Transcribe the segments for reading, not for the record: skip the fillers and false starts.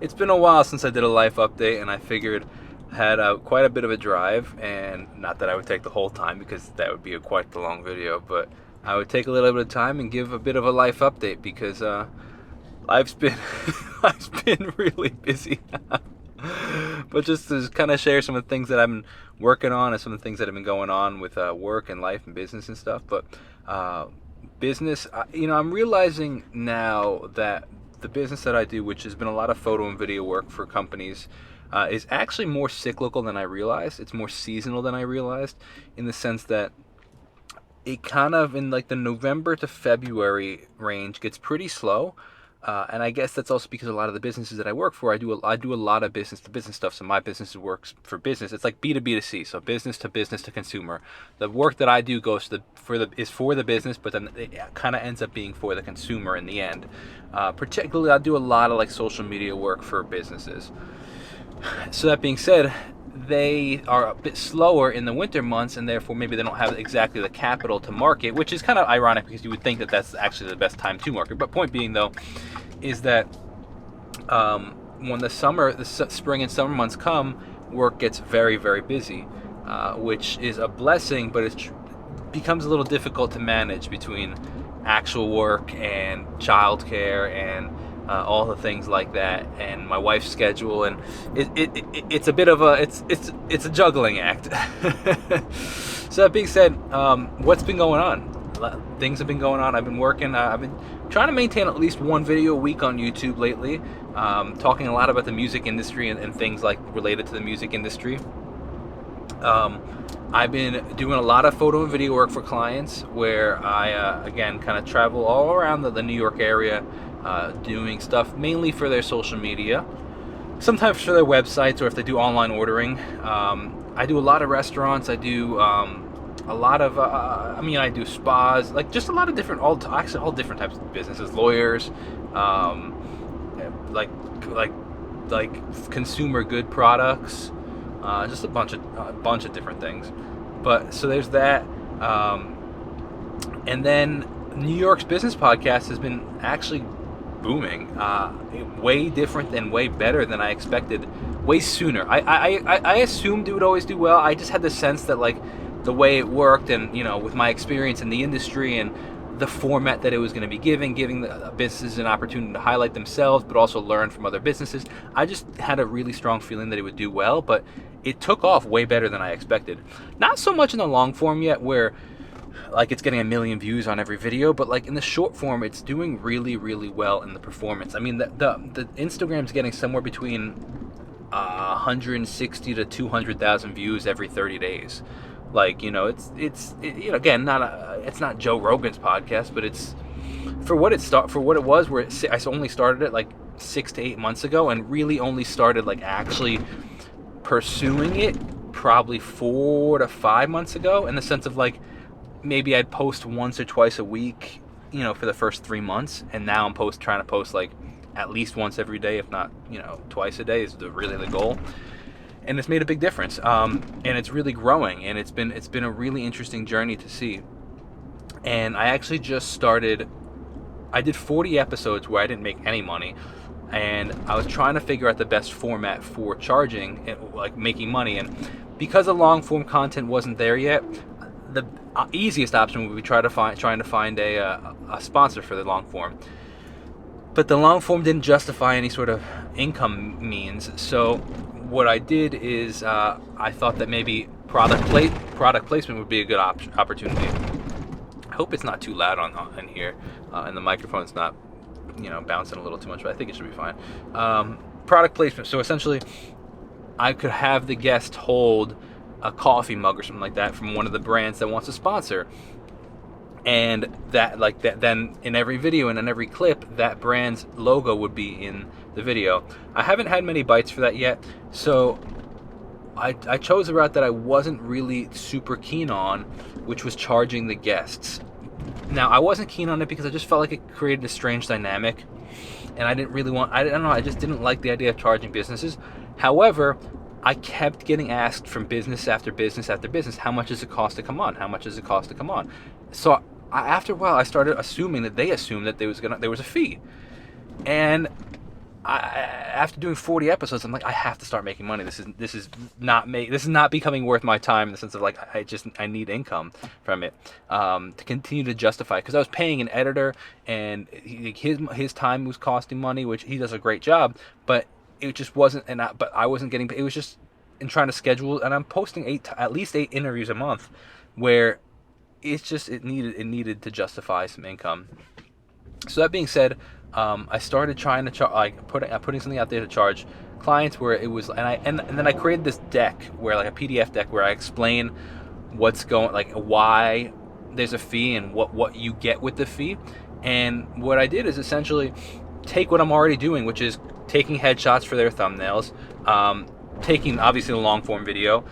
It's been a while since I did a life update, and I figured I had quite a bit of a drive, and not that I would take the whole time because that would be quite the long video, but I would take a little bit of time and give a bit of a life update because life's been life's been really busy. But just to kind of share some of the things that I've been working on and some of the things that have been going on with work and life and business and stuff. But business, I'm realizing now that the business that I do, which has been a lot of photo and video work for companies, is actually more cyclical than I realized. It's more seasonal than I realized, in the sense that it kind of, in like the November to February range, gets pretty slow. And I guess that's also because a lot of the businesses that I work for, I do a lot of business to business stuff. So my business works for business. It's like B2B2C, so business to consumer. The work that I do goes is for the business, but then it kind of ends up being for the consumer in the end. Particularly, I do a lot of like social media work for businesses. So that being said, they are a bit slower in the winter months, and therefore maybe they don't have exactly the capital to market, which is kind of ironic because you would think that that's actually the best time to market. But point being, though, is that when the spring and summer months come, work gets very, very busy, which is a blessing, but it becomes a little difficult to manage between actual work and childcare and all the things like that, and my wife's schedule, and it's a bit of it's a juggling act. So that being said, what's been going on? Things have been going on. I've been working. I've been trying to maintain at least one video a week on YouTube lately, talking a lot about the music industry and things like related to the music industry. I've been doing a lot of photo and video work for clients, where I again kind of travel all around the New York area, doing stuff mainly for their social media, sometimes for their websites, or if they do online ordering. I do a lot of restaurants. I do a lot of I do spas, like just a lot of different all different types of businesses, lawyers, like consumer good products, just a bunch of different things. But so there's that, and then New York's business podcast has been actually booming, way different and way better than I expected, way sooner. I assumed it would always do well. I just had the sense that, like, the way it worked, and with my experience in the industry and the format that it was going to be giving the businesses an opportunity to highlight themselves, but also learn from other businesses, I just had a really strong feeling that it would do well. But it took off way better than I expected. Not so much in the long form yet, where like it's getting 1 million views on every video, but like in the short form, it's doing really, really well in the performance. I mean, the Instagram's getting somewhere between 160 to 200,000 views every 30 days. Like, it's again, it's not Joe Rogan's podcast, but it's for what it was, where I only started it like 6 to 8 months ago, and really only started like actually pursuing it probably 4 to 5 months ago, in the sense of like maybe I'd post once or twice a week, for the first 3 months, and now I'm trying to post like at least once every day, if not, twice a day is really the goal. And it's made a big difference, and it's really growing, and it's been a really interesting journey to see. And I actually just started. I did 40 episodes where I didn't make any money, and I was trying to figure out the best format for charging, like making money. And because the long form content wasn't there yet, the easiest option would be trying to find a sponsor for the long form. But the long form didn't justify any sort of income means. So what I did is I thought that maybe product placement would be a good opportunity. I hope it's not too loud in here, and the microphone's not bouncing a little too much, but I think it should be fine. Product placement. So essentially, I could have the guest hold a coffee mug or something like that from one of the brands that wants to sponsor, and that then in every video and in every clip, that brand's logo would be in the video. I haven't had many bites for that yet, so I chose a route that I wasn't really super keen on, which was charging the guests. Now, I wasn't keen on it because I just felt like it created a strange dynamic, and I just didn't like the idea of charging businesses. However, I kept getting asked from business after business after business, how much does it cost to come on? How much does it cost to come on? So after a while, I started assuming that they assumed that there was a fee. And after doing 40 episodes, I'm like, I have to start making money. This is not becoming worth my time in the sense of like I need income from it to continue to justify. Because I was paying an editor, and his time was costing money, which he does a great job, but it just wasn't. But I wasn't getting. It was just in trying to schedule, and I'm posting at least 8 interviews a month, where it needed to justify some income. So that being said, I started trying to putting something out there to charge clients where it was, and then I created this deck where, like, a PDF deck where I explain what's going, like, why there's a fee and what you get with the fee. And what I did is essentially take what I'm already doing, which is taking headshots for their thumbnails, taking obviously the long form video,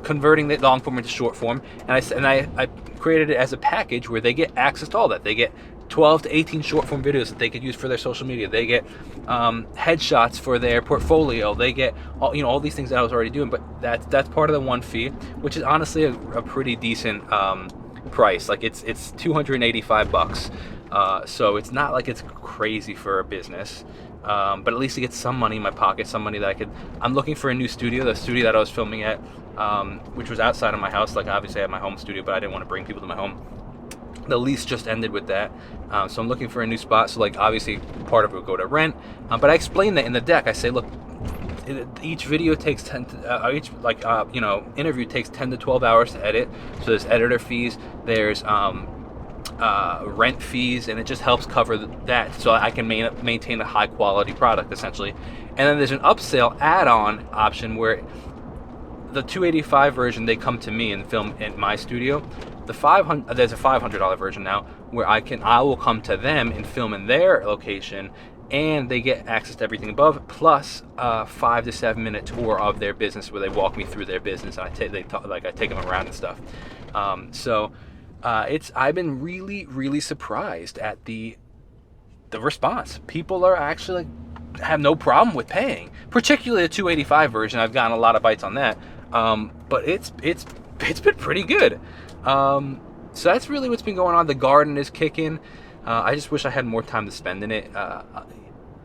converting the long form into short form, and I created it as a package where they get access to all that. They get 12 to 18 short form videos that they could use for their social media. They get headshots for their portfolio. They get all these things that I was already doing. But that's part of the one fee, which is honestly a pretty decent price. Like it's $285. So it's not like it's crazy for a business. But at least to get some money in my pocket, some money that I'm looking for a new studio. The studio that I was filming at, which was outside of my house. Like, obviously I have my home studio, but I didn't want to bring people to my home. The lease just ended with that. So I'm looking for a new spot. So, like, obviously part of it would go to rent. But I explained that in the deck. I say, look, each video takes interview takes 10 to 12 hours to edit. So there's editor fees, there's rent fees, and it just helps cover that, so I can maintain a high quality product essentially. And then there's an upsell add-on option where the $285 version, they come to me and film in my studio. There's a $500 version now where I will come to them and film in their location, and they get access to everything above, plus a 5 to 7 minute tour of their business where they walk me through their business, and I take them around and stuff. I've been really, really surprised at the response. People are actually have no problem with paying, particularly the $285 version. I've gotten a lot of bites on that, but it's been pretty good. So that's really what's been going on. The garden is kicking. I just wish I had more time to spend in it.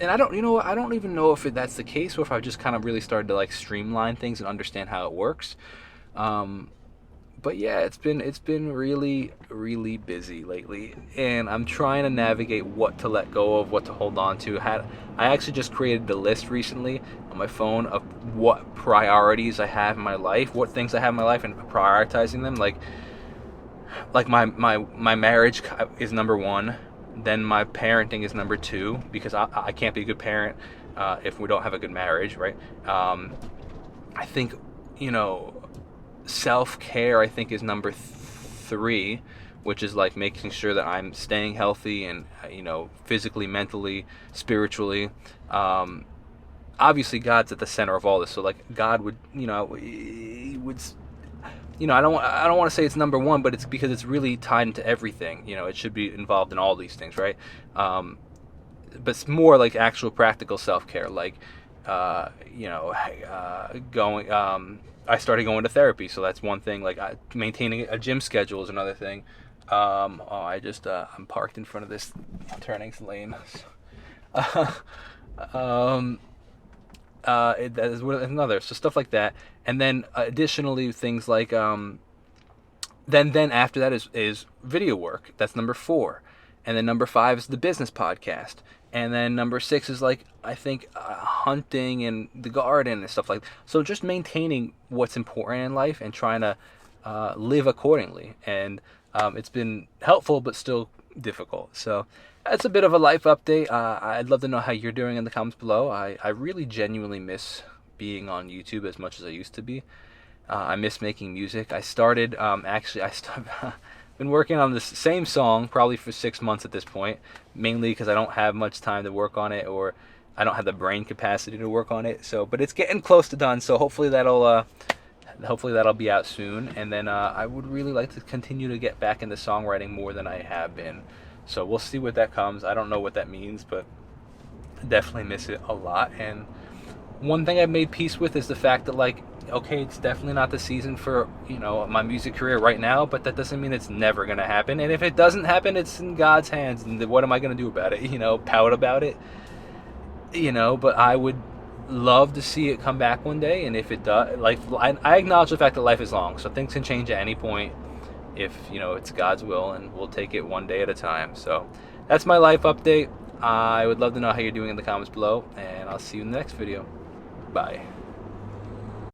And I don't even know if that's the case, or if I've just kind of really started to like streamline things and understand how it works. But yeah, it's been really, really busy lately, and I'm trying to navigate what to let go of, what to hold on to. I actually just created a list recently on my phone of what priorities I have in my life, what things I have in my life, and prioritizing them. Like my marriage is number 1, then my parenting is number 2, because I can't be a good parent if we don't have a good marriage, right? I think, self-care, I think, is number 3, which is like making sure that I'm staying healthy and physically, mentally, spiritually. Obviously God's at the center of all this, so like God would I don't want to say it's number 1, but it's because it's really tied into everything. It should be involved in all these things, right? But it's more like actual practical self-care, like I started going to therapy, so that's one thing. Like, maintaining a gym schedule is another thing. I'm parked in front of this turning lane. That is another. So stuff like that, and then additionally things like then after that is video work. That's number 4, and then number 5 is the business podcast. And then number 6 is like, I think, hunting and the garden and stuff like that. So just maintaining what's important in life and trying to live accordingly. And it's been helpful, but still difficult. So that's a bit of a life update. I'd love to know how you're doing in the comments below. I really genuinely miss being on YouTube as much as I used to be. I miss making music. I started, been working on this same song probably for 6 months at this point, mainly because I don't have much time to work on it, or I don't have the brain capacity to work on it. So, but it's getting close to done, so hopefully that'll be out soon. And then I would really like to continue to get back into songwriting more than I have been. So we'll see what that comes. I don't know what that means, but I definitely miss it a lot. And one thing I've made peace with is the fact that, like, okay, it's definitely not the season for my music career right now, but that doesn't mean it's never gonna happen. And if it doesn't happen, it's in God's hands, and what am I gonna do about it? Pout about it? you know, but I would love to see it come back one day. And if it does, like, I acknowledge the fact that life is long, so things can change at any point if, you know, it's God's will, and we'll take it one day at a time. So that's my life update. I would love to know how you're doing in the comments below, and I'll see you in the next video. Bye.